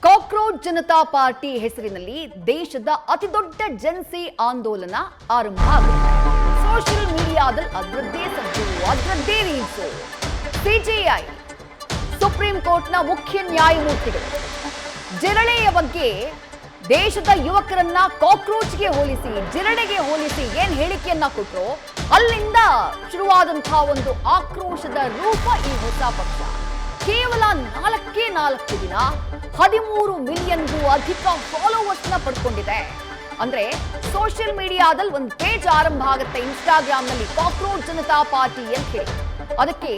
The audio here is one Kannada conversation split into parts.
ಕಾಕ್ರೋಚ್ ಜನತಾ ಪಾರ್ಟಿ ಹೆಸರಿನಲ್ಲಿ ದೇಶದ ಅತಿದೊಡ್ಡ ಜೆನ್ಸಿ ಆಂದೋಲನ ಆರಂಭ ಆಗಿದೆ. ಸೋಷಿಯಲ್ ಮೀಡಿಯಾದಲ್ಲಿ ಅದರದ್ದೇ ಸದ್ದು, ಅದರದ್ದೇ ರೀಲ್ಸು. ಸಿಜೆಐ ಸುಪ್ರೀಂ ಕೋರ್ಟ್ನ ಮುಖ್ಯ ನ್ಯಾಯಮೂರ್ತಿಗಳು ಜಿರಳೆಯ ಬಗ್ಗೆ ದೇಶದ ಯುವಕರನ್ನ ಕಾಕ್ರೋಚ್ಗೆ ಹೋಲಿಸಿ, ಜಿರಳೆಗೆ ಹೋಲಿಸಿ ಏನ್ ಹೇಳಿಕೆಯನ್ನ ಕೊಟ್ಟರು, ಅಲ್ಲಿಂದ ಶುರುವಾದಂತಹ ಒಂದು ಆಕ್ರೋಶದ ರೂಪ ಈ ಹೊಸ ಪಕ್ಷ. ಕೇವಲ 4 ದಿನ 13 ಮಿಲಿಯನ್ಗೂ ಅಧಿಕ ಫಾಲೋವರ್ಸ್ ನ ಪಡ್ಕೊಂಡಿದೆ. ಅಂದ್ರೆ ಸೋಷಿಯಲ್ ಮೀಡಿಯಾದಲ್ಲಿ ಒಂದು ಪೇಜ್ ಆರಂಭ ಆಗುತ್ತೆ ಇನ್ಸ್ಟಾಗ್ರಾಮ್ ನಲ್ಲಿ, ಕಾಕ್ರೋಚ್ ಜನತಾ ಪಾರ್ಟಿ ಅಂತ ಹೇಳಿ. ಅದಕ್ಕೆ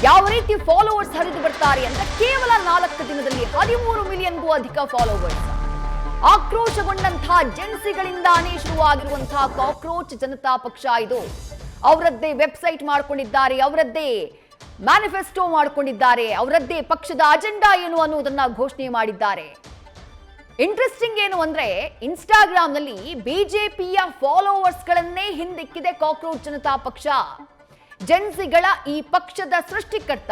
ಯಾವ ರೀತಿ ಫಾಲೋವರ್ಸ್ ಹರಿದು ಬರ್ತಾರೆ ಅಂತ ಕೇವಲ 4 ದಿನದಲ್ಲಿ 13 ಮಿಲಿಯನ್ಗೂ ಅಧಿಕ ಫಾಲೋವರ್ಸ್. ಆಕ್ರೋಶಗೊಂಡಂತಹ ಜೆನ್ಸಿಗಳಿಂದಾನೇ ಶುರುವಾಗಿರುವಂತಹ ಕಾಕ್ರೋಚ್ ಜನತಾ ಪಕ್ಷ ಇದು. ಅವರದ್ದೇ ವೆಬ್ಸೈಟ್ ಮಾಡ್ಕೊಂಡಿದ್ದಾರೆ, ಅವರದ್ದೇ ಮ್ಯಾನಿಫೆಸ್ಟೋ ಮಾಡಿಕೊಂಡಿದ್ದಾರೆ, ಅವರದ್ದೇ ಪಕ್ಷದ ಅಜೆಂಡಾ ಏನು ಅನ್ನುವುದನ್ನ ಘೋಷಣೆ ಮಾಡಿದ್ದಾರೆ. ಇಂಟ್ರೆಸ್ಟಿಂಗ್ ಏನು ಅಂದ್ರೆ ಇನ್ಸ್ಟಾಗ್ರಾಮ್ ನಲ್ಲಿ ಬಿಜೆಪಿಯ ಫಾಲೋವರ್ಸ್ ಗಳನ್ನೇ ಹಿಂದಿಕ್ಕಿದೆ ಕಾಕ್ರೋಚ್ ಜನತಾ ಪಕ್ಷ. ಜೆನ್ಸಿಗಳ ಈ ಪಕ್ಷದ ಸೃಷ್ಟಿಕರ್ತ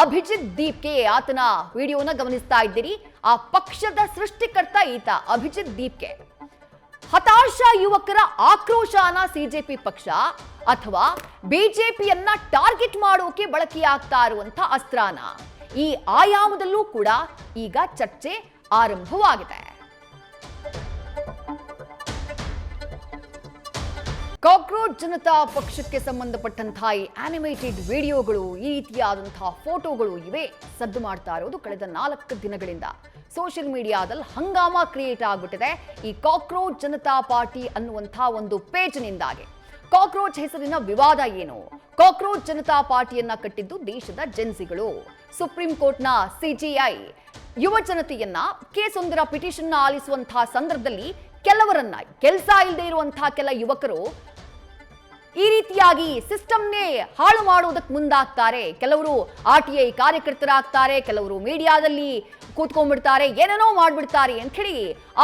ಅಭಿಜಿತ್ ದೀಪ್ಗೆ, ಆತನ ವಿಡಿಯೋನ ಗಮನಿಸ್ತಾ ಇದ್ದೀರಿ. ಆ ಪಕ್ಷದ ಸೃಷ್ಟಿಕರ್ತ ಈತ ಅಭಿಜಿತ್ ದೀಪ್ಗೆ. ಹತಾಶ ಯುವಕರ ಆಕ್ರೋಶನ ಸಿಜೆಪಿ ಪಕ್ಷ ಅಥವಾ ಬಿಜೆಪಿಯನ್ನ ಟಾರ್ಗೆಟ್ ಮಾಡೋಕೆ ಬಳಕೆಯಾಗ್ತಾ ಇರುವಂತ ಅಸ್ತ್ರಾನ, ಈ ಆಯಾಮದಲ್ಲೂ ಕೂಡ ಈಗ ಚರ್ಚೆ ಆರಂಭವಾಗಿದೆ. ಕಾಕ್ರೋಚ್ ಜನತಾ ಪಕ್ಷಕ್ಕೆ ಸಂಬಂಧಪಟ್ಟಂತಹ ಈ ಆನಿಮೇಟೆಡ್ ವಿಡಿಯೋಗಳು, ಈ ರೀತಿಯಾದಂತಹ ಫೋಟೋಗಳು ಇವೇ ಸದ್ದು ಮಾಡ್ತಾ ಇರೋದು ಕಳೆದ 4 ದಿನಗಳಿಂದ. ಸೋಷಿಯಲ್ ಮೀಡಿಯಾದಲ್ಲಿ ಹಂಗಾಮ ಕ್ರಿಯೇಟ್ ಆಗ್ಬಿಟ್ಟಿದೆ ಈ ಕಾಕ್ರೋಚ್ ಜನತಾ ಪಾರ್ಟಿ ಅನ್ನುವಂತಹ ಒಂದು ಪೇಜ್ನಿಂದಾಗಿ. ಕಾಕ್ರೋಚ್ ಹೆಸರಿನ ವಿವಾದ ಏನು? ಕಾಕ್ರೋಚ್ ಜನತಾ ಪಾರ್ಟಿಯನ್ನ ಕಟ್ಟಿದ್ದು ದೇಶದ ಜೆನ್ಸಿಗಳು. ಸುಪ್ರೀಂ ಕೋರ್ಟ್ನ ಸಿಜೆಐ ಯುವ ಜನತೆಯನ್ನ ಕೇಸೊಂದರ ಪಿಟಿಷನ್ ಆಲಿಸುವಂತಹ ಸಂದರ್ಭದಲ್ಲಿ ಕೆಲವರನ್ನ, ಕೆಲಸ ಇಲ್ಲದೆ ಇರುವಂತಹ ಕೆಲ ಯುವಕರು ಈ ರೀತಿಯಾಗಿ ಸಿಸ್ಟಮ್ನೇ ಹಾಳು ಮಾಡುವುದಕ್ಕೆ ಮುಂದಾಗ್ತಾರೆ. ಕೆಲವರು RTI ಕಾರ್ಯಕರ್ತರಾಗ್ತಾರೆ, ಕೆಲವರು ಮೀಡಿಯಾದಲ್ಲಿ ಕೂತ್ಕೊಂಡ್ಬಿಡ್ತಾರೆ, ಏನೇನೋ ಮಾಡ್ಬಿಡ್ತಾರೆ ಅಂತ ಹೇಳಿ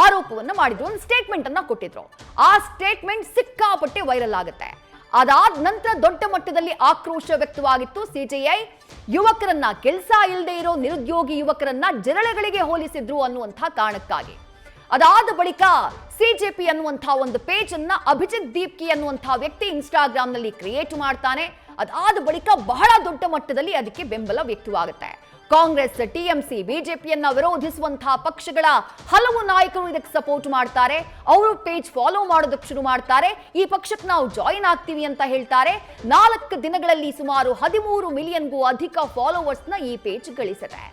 ಆರೋಪವನ್ನ ಮಾಡಿದ್ರು. ಒಂದು ಸ್ಟೇಟ್ಮೆಂಟ್ ಅನ್ನ ಕೊಟ್ಟಿದ್ರು. ಆ ಸ್ಟೇಟ್ಮೆಂಟ್ ಸಿಕ್ಕಾಪಟ್ಟೆ ವೈರಲ್ ಆಗುತ್ತೆ. ಅದಾದ ನಂತರ ದೊಡ್ಡ ಮಟ್ಟದಲ್ಲಿ ಆಕ್ರೋಶ ವ್ಯಕ್ತವಾಗಿತ್ತು. ಸಿಜೆಐ ಯುವಕರನ್ನ, ಕೆಲಸ ಇಲ್ಲದೆ ಇರೋ ನಿರುದ್ಯೋಗಿ ಯುವಕರನ್ನ ಜಿರಳೆಗಳಿಗೆ ಹೋಲಿಸಿದ್ರು ಅನ್ನುವಂತಹ ಕಾರಣಕ್ಕಾಗಿ. ಅದಾದ ಬಳಿಕ ಸಿಜೆಪಿ ಅನ್ನುವಂತಹ ಒಂದು ಪೇಜ್ ಅನ್ನ ಅಭಿಜಿತ್ ದೀಪ್ಕಿ ಅನ್ನುವಂತಹ ವ್ಯಕ್ತಿ ಇನ್ಸ್ಟಾಗ್ರಾಮ್ ನಲ್ಲಿ ಕ್ರಿಯೇಟ್ ಮಾಡ್ತಾನೆ. ಅದಾದ ಬಳಿಕ ಬಹಳ ದೊಡ್ಡ ಮಟ್ಟದಲ್ಲಿ ಅದಕ್ಕೆ ಬೆಂಬಲ ವ್ಯಕ್ತವಾಗುತ್ತೆ. ಕಾಂಗ್ರೆಸ್, TMC, ಬಿಜೆಪಿಯನ್ನ ವಿರೋಧಿಸುವಂತಹ ಪಕ್ಷಗಳ ಹಲವು ನಾಯಕರು ಇದಕ್ಕೆ ಸಪೋರ್ಟ್ ಮಾಡ್ತಾರೆ. ಅವರು ಪೇಜ್ ಫಾಲೋ ಮಾಡೋದಕ್ಕೆ ಶುರು ಮಾಡ್ತಾರೆ. ಈ ಪಕ್ಷಕ್ಕೆ ನಾವು ಜಾಯಿನ್ ಆಗ್ತೀವಿ ಅಂತ ಹೇಳ್ತಾರೆ. 4 ದಿನಗಳಲ್ಲಿ ಸುಮಾರು 13 ಮಿಲಿಯನ್ಗೂ ಅಧಿಕ ಫಾಲೋವರ್ಸ್ ನ ಈ ಪೇಜ್ ಗಳಿಸಿದೆ.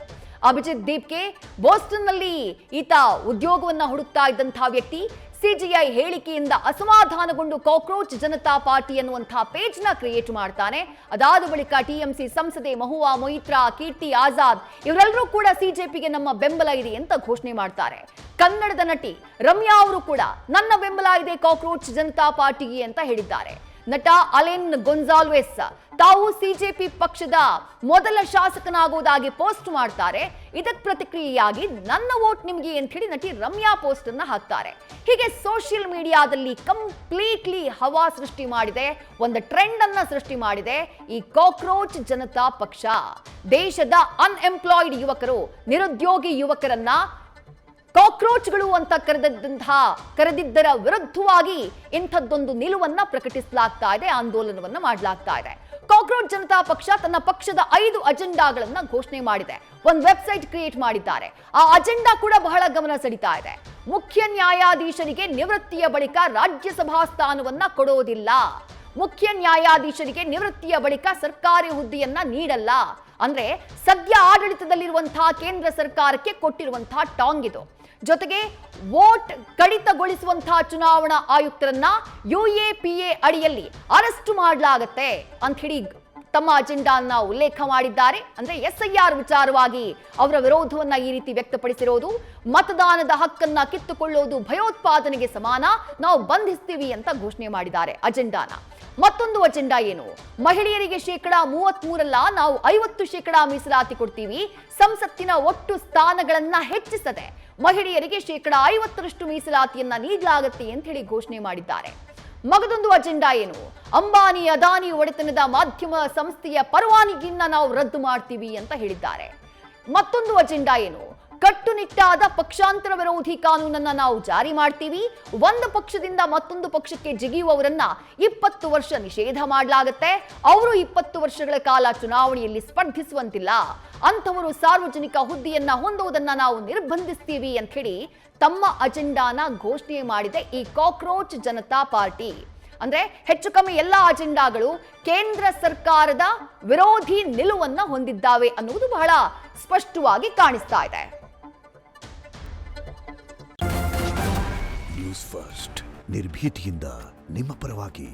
ಅಭಿಜಿತ್ ದೀಪ್ಗೆ ಬೋಸ್ಟನ್ ನಲ್ಲಿ ಈತ ಉದ್ಯೋಗವನ್ನ ಹುಡುಕ್ತಾ ಇದ್ದಂತಹ ವ್ಯಕ್ತಿ. ಸಿಜೆಐ ಹೇಳಿಕೆಯಿಂದ ಅಸಮಾಧಾನಗೊಂಡು ಕಾಕ್ರೋಚ್ ಜನತಾ ಪಾರ್ಟಿ ಅನ್ನುವಂತಹ ಪೇಜ್ ನ ಕ್ರಿಯೇಟ್ ಮಾಡ್ತಾನೆ. ಅದಾದ ಬಳಿಕ TMC ಸಂಸದೆ ಮಹುವಾ ಮೊಯಿತ್ರಾ, ಕೀರ್ತಿ ಆಜಾದ್ ಇವರೆಲ್ಲರೂ ಕೂಡ ಸಿಜೆಪಿಗೆ ನಮ್ಮ ಬೆಂಬಲ ಇದೆ ಅಂತ ಘೋಷಣೆ ಮಾಡ್ತಾರೆ. ಕನ್ನಡದ ನಟಿ ರಮ್ಯಾ ಅವರು ಕೂಡ ನನ್ನ ಬೆಂಬಲ ಇದೆ ಕಾಕ್ರೋಚ್ ಜನತಾ ಪಾರ್ಟಿಗೆ ಅಂತ ಹೇಳಿದ್ದಾರೆ. ನಟ ಅಲೆನ್ ಗೊನ್ಸಾಲ್ವೆಸ್ ತಾವು ಸಿಜೆಪಿ ಪಕ್ಷದ ಮೊದಲ ಶಾಸಕನಾಗುವುದಾಗಿ ಪೋಸ್ಟ್ ಮಾಡ್ತಾರೆ. ಇದಕ್ಕೆ ಪ್ರತಿಕ್ರಿಯೆಯಾಗಿ ನನ್ನ ವೋಟ್ ನಿಮಗೆ ಅಂತ ಹೇಳಿ ನಟಿ ರಮ್ಯಾ ಪೋಸ್ಟ್ ಅನ್ನ ಹಾಕ್ತಾರೆ. ಹೀಗೆ ಸೋಷಿಯಲ್ ಮೀಡಿಯಾದಲ್ಲಿ ಕಂಪ್ಲೀಟ್ಲಿ ಹವಾ ಸೃಷ್ಟಿ ಮಾಡಿದೆ, ಒಂದು ಟ್ರೆಂಡ್ ಅನ್ನ ಸೃಷ್ಟಿ ಮಾಡಿದೆ ಈ ಕಾಕ್ರೋಚ್ ಜನತಾ ಪಕ್ಷ. ದೇಶದ ಅನ್ಎಂಪ್ಲಾಯ್ಡ್ ಯುವಕರು, ನಿರುದ್ಯೋಗಿ ಯುವಕರನ್ನ ಕಾಕ್ರೋಚ್ಗಳು ಅಂತ ಕರೆದಿದ್ದರ ವಿರುದ್ಧವಾಗಿ ಇಂಥದ್ದೊಂದು ನಿಲುವನ್ನ ಪ್ರಕಟಿಸಲಾಗ್ತಾ ಇದೆ, ಆಂದೋಲನವನ್ನ ಮಾಡಲಾಗ್ತಾ ಇದೆ. ಕಾಕ್ರೋಚ್ ಜನತಾ ಪಕ್ಷ ತನ್ನ ಪಕ್ಷದ 5 ಅಜೆಂಡಾಗಳನ್ನ ಘೋಷಣೆ ಮಾಡಿದೆ. ಒಂದು ವೆಬ್ಸೈಟ್ ಕ್ರಿಯೇಟ್ ಮಾಡಿದ್ದಾರೆ. ಆ ಅಜೆಂಡಾ ಕೂಡ ಬಹಳ ಗಮನ ಸೆಳೀತಾ ಇದೆ. ಮುಖ್ಯ ನ್ಯಾಯಾಧೀಶರಿಗೆ ನಿವೃತ್ತಿಯ ಬಳಿಕ ರಾಜ್ಯಸಭಾ ಸ್ಥಾನವನ್ನ ಕೊಡೋದಿಲ್ಲ. ಮುಖ್ಯ ನ್ಯಾಯಾಧೀಶರಿಗೆ ನಿವೃತ್ತಿಯ ಬಳಿಕ ಸರ್ಕಾರಿ ಹುದ್ದೆಯನ್ನ ನೀಡಲ್ಲ. ಅಂದ್ರೆ ಸದ್ಯ ಆಡಳಿತದಲ್ಲಿರುವಂತಹ ಕೇಂದ್ರ ಸರ್ಕಾರಕ್ಕೆ ಕೊಟ್ಟಿರುವಂತಹ ಟಾಂಗ್ ಇದು. ಜೊತೆಗೆ ವೋಟ್ ಕಡಿತಗೊಳಿಸುವಂತಹ ಚುನಾವಣಾ ಆಯುಕ್ತರನ್ನ UAPA ಅಡಿಯಲ್ಲಿ ಅರೆಸ್ಟ್ ಮಾಡಲಾಗತ್ತೆ ಅಂತ ಹೇಳಿ ತಮ್ಮ ಅಜೆಂಡಾನ ಉಲ್ಲೇಖ ಮಾಡಿದ್ದಾರೆ. ಅಂದ್ರೆ SIR ವಿಚಾರವಾಗಿ ಅವರ ವಿರೋಧವನ್ನ ಈ ರೀತಿ ವ್ಯಕ್ತಪಡಿಸಿರೋದು, ಮತದಾನದ ಹಕ್ಕನ್ನ ಕಿತ್ತುಕೊಳ್ಳೋದು ಭಯೋತ್ಪಾದನೆಗೆ ಸಮಾನ, ನಾವು ಬಂಧಿಸ್ತೀವಿ ಅಂತ ಘೋಷಣೆ ಮಾಡಿದ್ದಾರೆ ಅಜೆಂಡಾನ. ಮತ್ತೊಂದು ಅಜೆಂಡಾ ಏನು? ಮಹಿಳೆಯರಿಗೆ 33% ನಾವು 50% ಮೀಸಲಾತಿ ಕೊಡ್ತೀವಿ. ಸಂಸತ್ತಿನ ಒಟ್ಟು ಸ್ಥಾನಗಳನ್ನ ಹೆಚ್ಚಿಸದೆ ಮಹಿಳೆಯರಿಗೆ 50% ಮೀಸಲಾತಿಯನ್ನ ನೀಡಲಾಗುತ್ತೆ ಅಂತ ಹೇಳಿ ಘೋಷಣೆ ಮಾಡಿದ್ದಾರೆ. ಮಗದೊಂದು ಅಜೆಂಡಾ ಏನು? ಅಂಬಾನಿ ಅದಾನಿ ಒಡೆತನದ ಮಾಧ್ಯಮ ಸಂಸ್ಥೆಯ ಪರವಾನಗಿಯನ್ನ ನಾವು ರದ್ದು ಮಾಡ್ತೀವಿ ಅಂತ ಹೇಳಿದ್ದಾರೆ. ಮತ್ತೊಂದು ಅಜೆಂಡಾ ಏನು? ಕಟ್ಟುನಿಟ್ಟಾದ ಪಕ್ಷಾಂತರ ವಿರೋಧಿ ಕಾನೂನನ್ನ ನಾವು ಜಾರಿ ಮಾಡ್ತೀವಿ. ಒಂದು ಪಕ್ಷದಿಂದ ಮತ್ತೊಂದು ಪಕ್ಷಕ್ಕೆ ಜಿಗಿಯುವವರನ್ನ 20 ವರ್ಷ ನಿಷೇಧ ಮಾಡಲಾಗುತ್ತೆ. ಅವರು 20 ವರ್ಷಗಳ ಕಾಲ ಚುನಾವಣೆಯಲ್ಲಿ ಸ್ಪರ್ಧಿಸುವಂತಿಲ್ಲ. ಅಂಥವರು ಸಾರ್ವಜನಿಕ ಹುದ್ದೆಯನ್ನ ಹೊಂದುವುದನ್ನ ನಾವು ನಿರ್ಬಂಧಿಸ್ತೀವಿ ಅಂತ ಹೇಳಿ ತಮ್ಮ ಅಜೆಂಡಾನ ಘೋಷಣೆ ಮಾಡಿದೆ ಈ ಕಾಕ್ರೋಚ್ ಜನತಾ ಪಾರ್ಟಿ. ಅಂದ್ರೆ ಹೆಚ್ಚು ಕಮ್ಮಿ ಎಲ್ಲ ಅಜೆಂಡಾಗಳು ಕೇಂದ್ರ ಸರ್ಕಾರದ ವಿರೋಧಿ ನಿಲುವನ್ನ ಹೊಂದಿದ್ದಾವೆ ಅನ್ನುವುದು ಬಹಳ ಸ್ಪಷ್ಟವಾಗಿ ಕಾಣಿಸ್ತಾ ಇದೆ. ನ್ಯೂಸ್ ಫಸ್ಟ್ ನಿರ್ಭೀತಿಯಿಂದ ನಿಮ್ಮ ಪರವಾಗಿ.